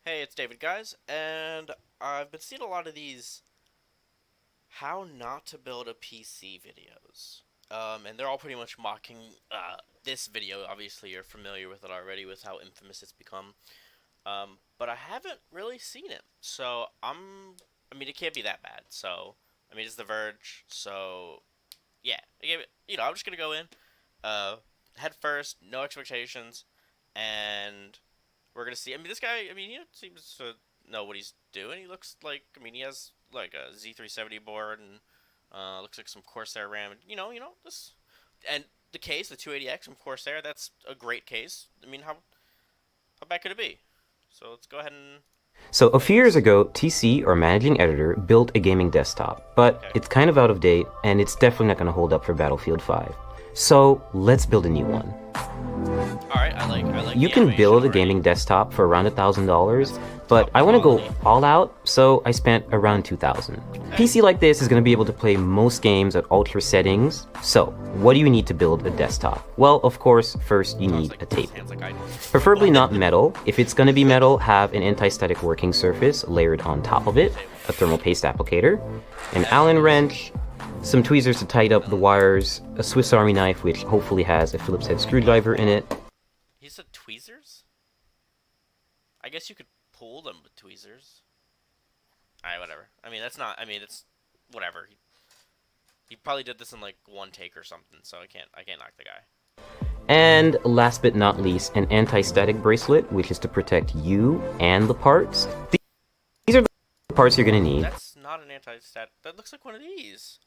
Hey, it's David, guys, and I've been seeing a lot of these how not to build a PC videos. And they're all pretty much mocking this video. Obviously, you're familiar with it already with how infamous it's become. But I haven't really seen it. So, I mean, it can't be that bad. So, I mean, it's The Verge. So, yeah. I'm just going to go in, uh, head first, no expectations, and we're gonna see. I mean, this guy. I mean, he seems to know what he's doing. He looks like. I mean, he has like a Z370 board and looks like some Corsair RAM. This and the case, the 280X from Corsair. That's a great case. I mean, how bad could it be? So let's go ahead and. So a few years ago, TC, or Managing Editor, built a gaming desktop, but Okay. it's kind of out of date, and it's definitely not going to hold up for Battlefield 5. So let's build a new one. All right, I like. You the can animation build a already. gaming desktop for around $1,000, but I want to go all out, so I spent around $2,000. PC like this is going to be able to play most games at ultra settings. So what do you need to build a desktop? Well, of course, first you need a table. Sounds like I. Preferably not metal. If it's going to be metal, have an anti-static working surface layered on top of it, a thermal paste applicator, an Allen wrench, some tweezers to tighten up the wires, a Swiss Army knife which hopefully has a Phillips head screwdriver in it. He said tweezers. I guess you could pull them with tweezers. Alright, whatever. I mean, that's not. I mean, it's whatever. He probably did this in like one take or something, so I can't knock the guy. And last but not least, an anti-static bracelet, which is to protect you and the parts. These are the parts you're going to need. That's not an anti-stat. That looks like one of these.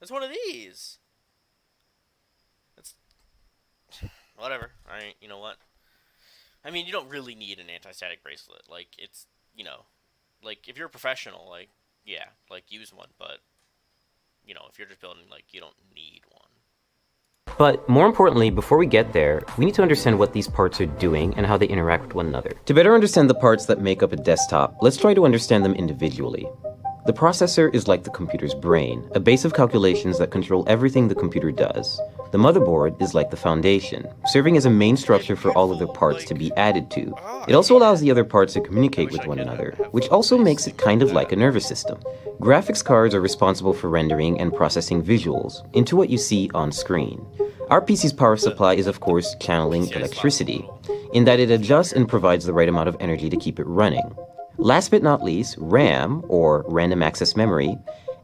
That's one of these. That's whatever. Alright, you know what? I mean, you don't really need an anti-static bracelet. Like, it's, like, if you're a professional, like, yeah, like, use one. But, if you're just building, like, you don't need one. But more importantly, before we get there, we need to understand what these parts are doing and how they interact with one another. To better understand the parts that make up a desktop, let's try to understand them individually. The processor is like the computer's brain, a base of calculations that control everything the computer does. The motherboard is like the foundation, serving as a main structure for all other parts to be added to. It also allows the other parts to communicate with one another, which also makes it kind of like a nervous system. Graphics cards are responsible for rendering and processing visuals into what you see on screen. Our PC's power supply is of course channeling electricity, in that it adjusts and provides the right amount of energy to keep it running. Last but not least, RAM, or random access memory,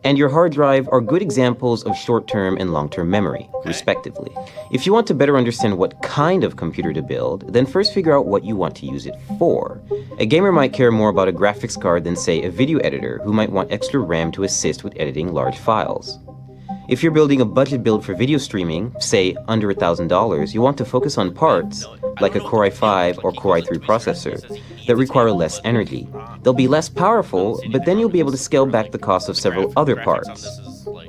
and your hard drive are good examples of short-term and long-term memory, respectively. If you want to better understand what kind of computer to build, then first figure out what you want to use it for. A gamer might care more about a graphics card than, say, a video editor who might want extra RAM to assist with editing large files. If you're building a budget build for video streaming, say under $1,000, you want to focus on parts, like a Core i5 or Core i3 processor, that require less energy. They'll be less powerful, but then you'll be able to scale back the cost of several other parts.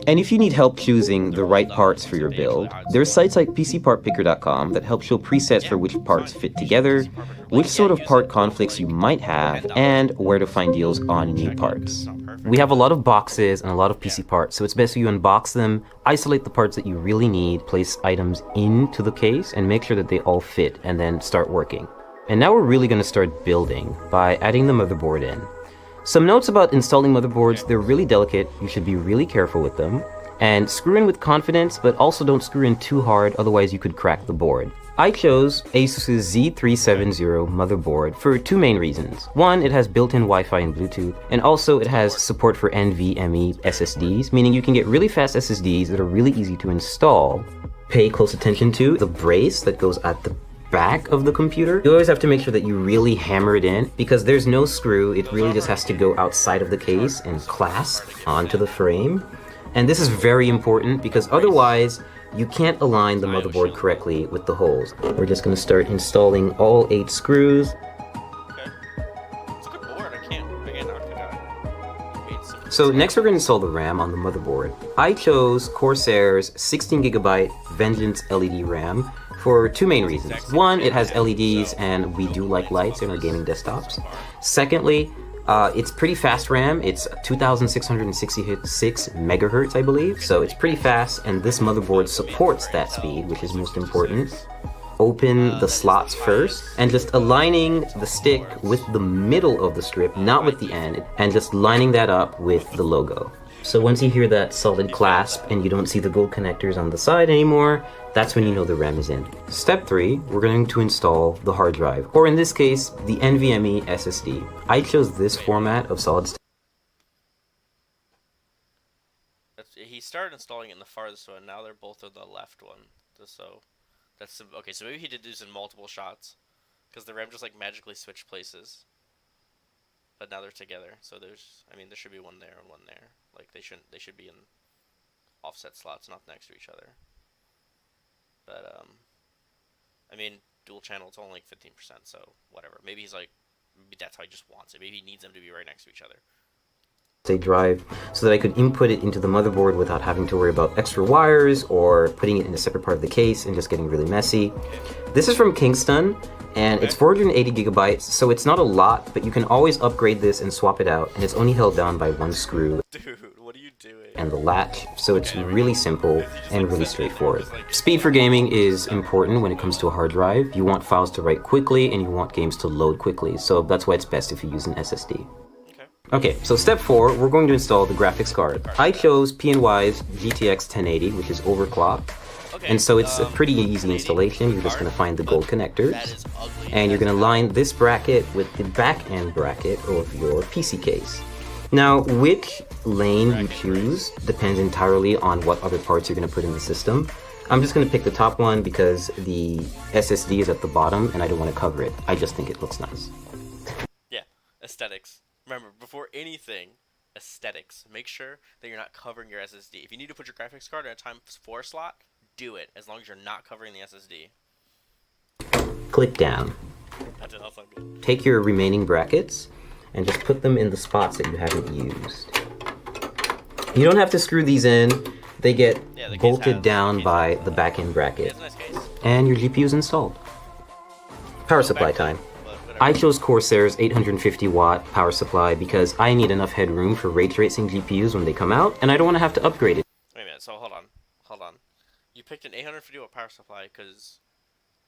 And if you need help choosing the right parts for your build, there are sites like PCPartPicker.com that help show presets for which parts fit together, which sort of part conflicts you might have, and where to find deals on new parts. We have a lot of boxes and a lot of PC parts, so it's best you unbox them, isolate the parts that you really need, place items into the case, and make sure that they all fit, and then start working. And now we're really going to start building by adding the motherboard in. Some notes about installing motherboards: they're really delicate, you should be really careful with them, and screw in with confidence, but also don't screw in too hard, otherwise you could crack the board. I chose Asus's Z370 motherboard for two main reasons. One, it has built-in Wi-Fi and Bluetooth, and also it has support for NVMe SSDs, meaning you can get really fast SSDs that are really easy to install. Pay close attention to the brace that goes at the back of the computer. You always have to make sure that you really hammer it in, because there's no screw, it really just has to go outside of the case and clasp onto the frame. And this is very important because otherwise you can't align the motherboard correctly with the holes. We're just going to start installing all 8 screws. Okay. It's a good board. I can't knock the guy. So next we're going to install the RAM on the motherboard. I chose Corsair's 16GB Vengeance LED RAM for two main reasons. One, it has LEDs and we do like lights in our gaming desktops. Secondly, it's pretty fast RAM. It's 2666 megahertz, I believe. So it's pretty fast, and this motherboard supports that speed, which is most important. open the slots first and just aligning the stick with the middle of the strip, not with the end, and just lining that up with the logo. So once you hear that solid clasp and you don't see the gold connectors on the side anymore, that's when you know the RAM is in. Step 3, we're going to install the hard drive, or in this case, the NVMe SSD. I chose this format of solid state. He started installing it in the farthest one, now they're both in the left one. So that's okay, so maybe he did this in multiple shots, because the RAM just like magically switched places. But now they're together, so there's, I mean, there should be one there and one there. Like they should be in offset slots, not next to each other. But I mean, dual channel, it's only like 15%, so whatever. Maybe he's like, maybe that's how he just wants it. Maybe he needs them to be right next to each other. Drive so that I could input it into the motherboard without having to worry about extra wires or putting it in a separate part of the case and just getting really messy. This is from Kingston, and it's 480 gigabytes, so it's not a lot, but you can always upgrade this and swap it out, and it's only held down by one screw. Dude, what are you doing? And the latch, so it's really simple and really straightforward. Speed for gaming is important when it comes to a hard drive. You want files to write quickly and you want games to load quickly, so that's why it's best if you use an SSD. Okay, so step 4, we're going to install the graphics card. I chose PNY's GTX 1080, which is overclocked. And so it's a pretty easy installation. You're just going to find the gold connectors, and you're going to line this bracket with the back end bracket of your PC case. Now, which lane you choose depends entirely on what other parts you're going to put in the system. I'm just going to pick the top one because the SSD is at the bottom and I don't want to cover it. I just think it looks nice. Yeah, aesthetics. Remember, before anything, aesthetics. Make sure that you're not covering your SSD. If you need to put your graphics card in a time 4 slot, do it, as long as you're not covering the SSD. Click down. That did not sound good. Take your remaining brackets and just put them in the spots that you haven't used. You don't have to screw these in. They get bolted down by the back end bracket. Nice case. And your GPU is installed. Power supply time. I chose Corsair's 850 watt power supply because I need enough headroom for ray tracing GPUs when they come out, and I don't want to have to upgrade it. Wait a minute, so hold on. You picked an 850 watt power supply because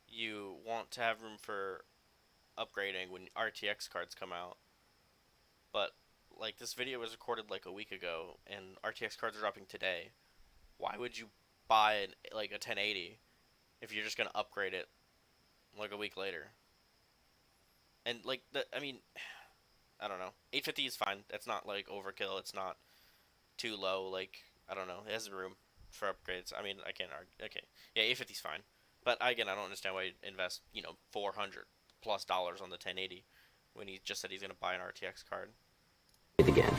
you want to have room for upgrading when RTX cards come out. But, like, this video was recorded like a week ago, and RTX cards are dropping today. Why would you buy, like, a 1080 if you're just going to upgrade it, like, a week later? And, like, I mean, I don't know. 850 is fine. That's not, like, overkill. It's not too low. Like, I don't know. It has room for upgrades. I mean, I can't argue. Okay. Yeah, 850 is fine. But, again, I don't understand why you invest, you know, $400+ on the 1080 when he just said he's going to buy an RTX card. Again.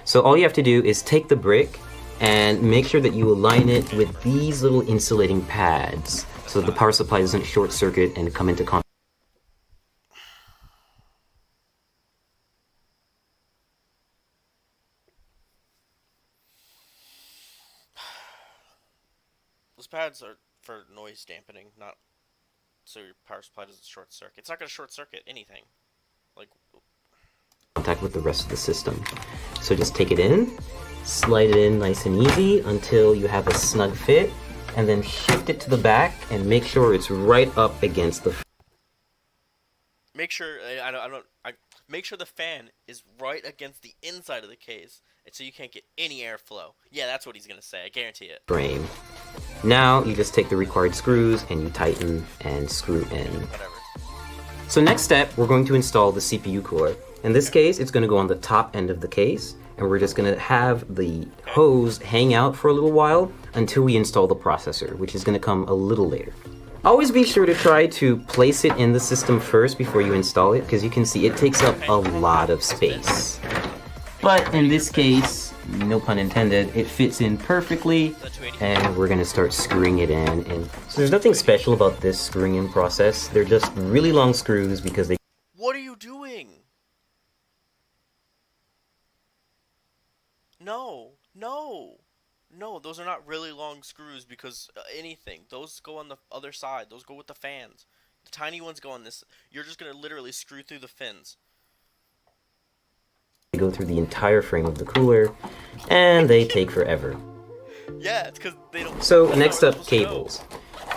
So all you have to do is take the brick and make sure that you align it with these little insulating pads so that the power supply doesn't short circuit and come into contact. Those pads are for noise dampening, not so your power supply doesn't short circuit. It's not going to short circuit anything. Like, Contact with the rest of the system. So just take it in, slide it in nice and easy until you have a snug fit, and then shift it to the back and make sure it's right up against the. make sure make sure the fan is right against the inside of the case, and so you can't get any airflow. Yeah, that's what he's gonna say. I guarantee it. Frame. Now you just take the required screws and you tighten and screw in. Whatever. So next step, we're going to install the CPU core. In this case, it's going to go on the top end of the case, and we're just going to have the hose hang out for a little while until we install the processor, which is going to come a little later. Always be sure to try to place it in the system first before you install it, because you can see it takes up a lot of space. But in this case, no pun intended, it fits in perfectly, and we're going to start screwing it in. And so there's nothing special about this screwing in process. They're just really long screws because they... What are you doing? No, those are not really long screws because anything. Those go on the other side. Those go with the fans. The tiny ones go on this. You're just going to literally screw through the fins. They go through the entire frame of the cooler, and they take forever. Yeah, it's because they don't... So next up, cables.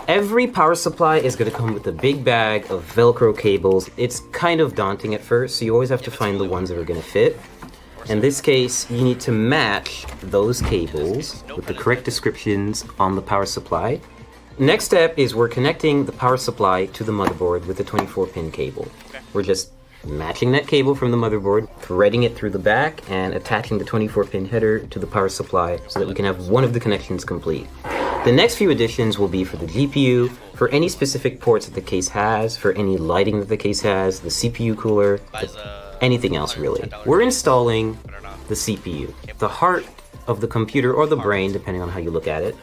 Every power supply is going to come with a big bag of Velcro cables. It's kind of daunting at first, so you always have to find the ones that are going to fit. In this case, you need to match those cables with the correct descriptions on the power supply. Next step is we're connecting the power supply to the motherboard with the 24-pin cable. We're just matching that cable from the motherboard, threading it through the back, and attaching the 24-pin header to the power supply so that we can have one of the connections complete. The next few additions will be for the GPU, for any specific ports that the case has, for any lighting that the case has, the CPU cooler, anything else really. We're installing the CPU, the heart of the computer or the brain, depending on how you look at it.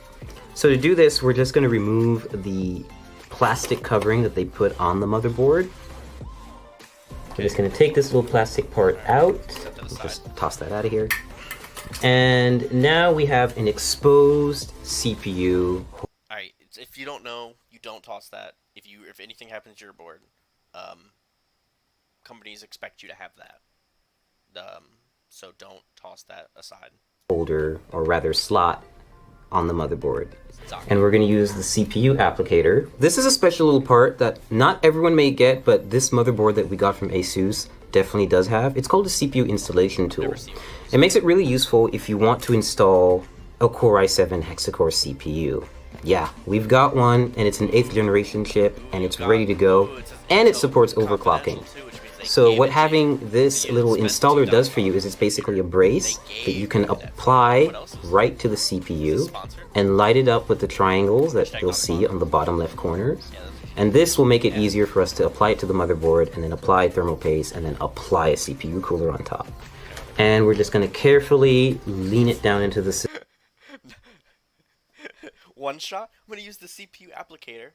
So to do this, we're just going to remove the plastic covering that they put on the motherboard. We're just going to take this little plastic part out. Just toss that out of here. And now we have an exposed CPU. Alright, if you don't know, you don't toss that. If anything happens to your board, companies expect you to have that. So don't toss that aside. Holder, or rather slot, on the motherboard. And we're going to use the CPU applicator. This is a special little part that not everyone may get, but this motherboard that we got from ASUS definitely does have. It's called a CPU installation tool. It makes it really useful if you want to install a Core i7 hexa-core CPU. Yeah, we've got one, and it's an 8th generation chip, and it's ready to go, and it supports overclocking. So what having this little installer does for you is it's basically a brace that you can apply right to the CPU and light it up with the triangles that you'll see on the bottom left corners. And this will make it easier for us to apply it to the motherboard and then apply thermal paste and then apply a CPU cooler on top. And we're just going to carefully lean it down into the system. One shot, I'm going to use the CPU applicator.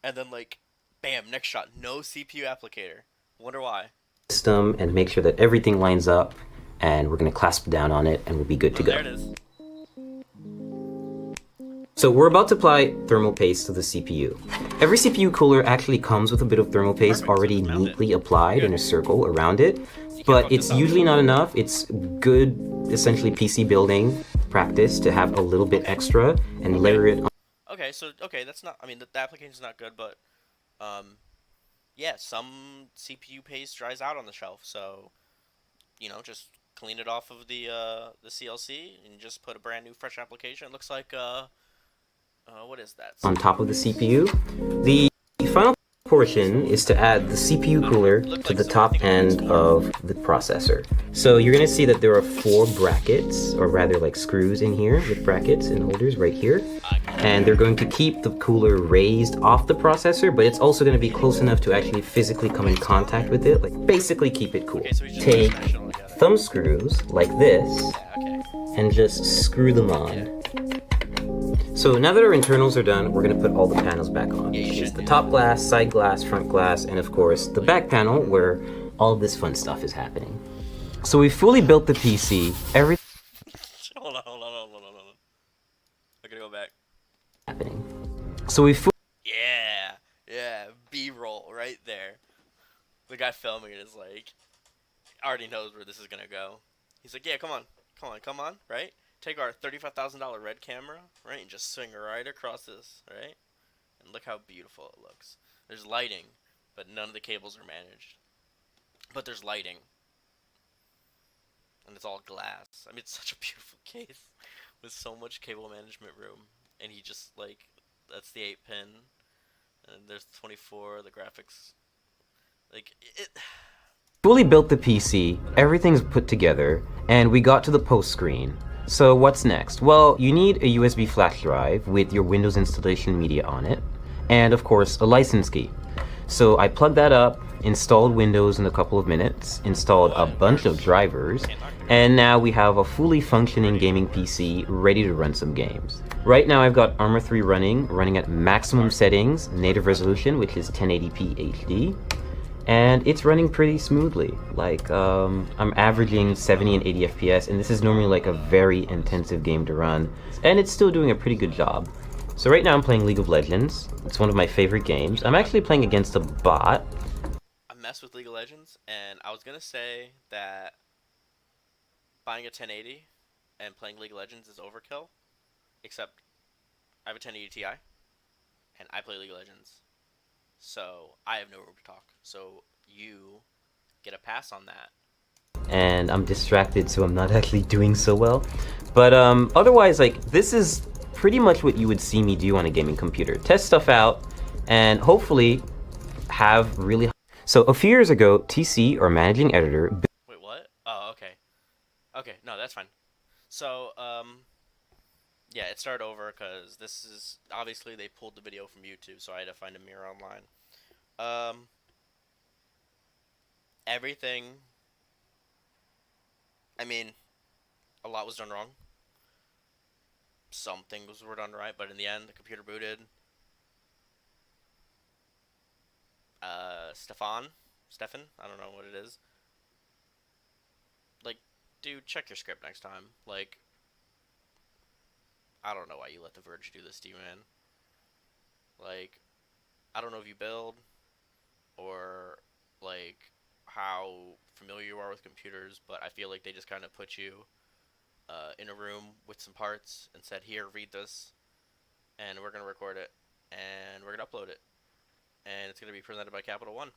And then like, bam, next shot, no CPU applicator. Wonder why. System and make sure that everything lines up, and we're going to clasp down on it and we'll be good to go. There it is. So we're about to apply thermal paste to the CPU. Every CPU cooler actually comes with a bit of thermal paste already neatly applied in a circle around it, but it's usually not enough. It's good, essentially PC building practice to have a little bit extra and layer it on. Okay, that's not, I mean, the application's not good, but, yeah, some CPU paste dries out on the shelf, so, you know, just clean it off of the CLC and just put a brand new fresh application. It looks like, what is that? On top of the CPU. The final portion is to add the CPU cooler to the top end of the processor. So you're going to see that there are 4 brackets, or rather like screws in here with brackets and holders right here. And they're going to keep the cooler raised off the processor, but it's also going to be close enough to actually physically come in contact with it, like basically keep it cool. Take thumb screws like this and just screw them on. So now that our internals are done, we're going to put all the panels back on. It's the top glass, side glass, front glass, and of course the back panel where all of this fun stuff is happening. So we fully built the PC. Hold on. I gotta go back. Happening. So we Yeah, B-roll right there. The guy filming it is like, already knows where this is gonna go. He's like, yeah, come on, right? Take our $35,000 red camera, right, and just swing right across this, right? And look how beautiful it looks. There's lighting, but none of the cables are managed. But there's lighting. And it's all glass. I mean, it's such a beautiful case with so much cable management room. And he just, like, that's the 8-pin. And there's the 24, the graphics. Like, it... fully built the PC, everything's put together, and we got to the post screen. So what's next? Well, you need a USB flash drive with your Windows installation media on it, and of course a license key. So I plugged that up, installed Windows in a couple of minutes, installed a bunch of drivers, and now we have a fully functioning gaming PC ready to run some games. Right now I've got Armor 3 running at maximum settings, native resolution, which is 1080p HD. And it's running pretty smoothly. Like, I'm averaging 70 and 80 FPS, and this is normally like a very intensive game to run, and it's still doing a pretty good job. So right now I'm playing League of Legends. It's one of my favorite games. I'm actually playing against a bot. I mess with League of Legends, and I was gonna say that buying a 1080 and playing League of Legends is overkill, except I have a 1080 Ti, and I play League of Legends. So I have no room to talk. So you get a pass on that. And I'm distracted, so I'm not actually doing so well. But otherwise, like, this is pretty much what you would see me do on a gaming computer. Test stuff out, and hopefully have really... So a few years ago, TC, our managing editor... Wait, what? Oh, okay. Okay, no, that's fine. So, yeah, it started over because this is obviously they pulled the video from YouTube, so I had to find a mirror online. Um, everything. I mean, a lot was done wrong. Some things were done right, but in the end, the computer booted. Stefan, I don't know what it is. Like, dude, check your script next time. Like, I don't know why you let the Verge do this to you, man. Like, I don't know if you build or like how familiar you are with computers, but I feel like they just kind of put you in a room with some parts and said, "Here, read this, and we're gonna record it, and we're gonna upload it, and it's gonna be presented by Capital One."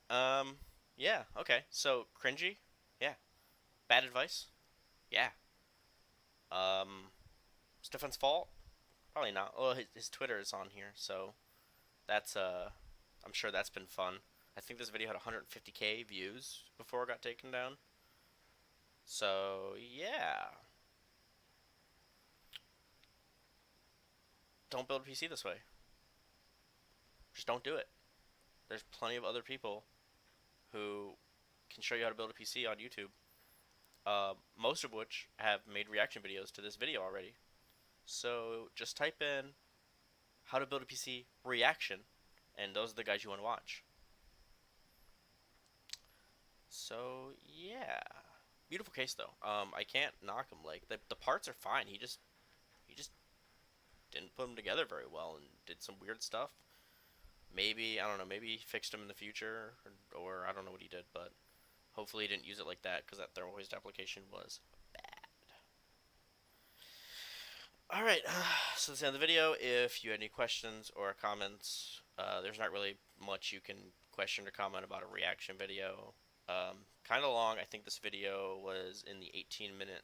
Um, yeah, okay. So cringy, yeah. Bad advice, yeah. Um, Stefan's fault, probably not. Well, his Twitter is on here, so that's I'm sure that's been fun. I think this video had 150K views before it got taken down. So, yeah. Don't build a PC this way. Just don't do it. There's plenty of other people who can show you how to build a PC on YouTube. Most of which have made reaction videos to this video already. So, just type in how to build a PC reaction, and those are the guys you want to watch. So, yeah. Beautiful case though. I can't knock him. Like the parts are fine. He just didn't put them together very well and did some weird stuff. Maybe I don't know. Maybe he fixed them in the future, or I don't know what he did. But hopefully he didn't use it like that because that thermal hoist application was bad. All right. So that's the end of the video. If you had any questions or comments, there's not really much you can question or comment about a reaction video. Kind of long. I think this video was in the 18-minute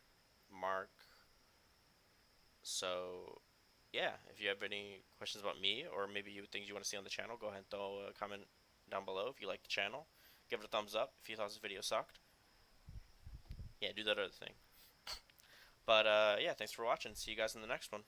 mark. So, yeah, if you have any questions about me or maybe things you want to see on the channel, go ahead and throw a comment down below. If you like the channel, give it a thumbs up. If you thought this video sucked, yeah, do that other thing. But, yeah, thanks for watching. See you guys in the next one.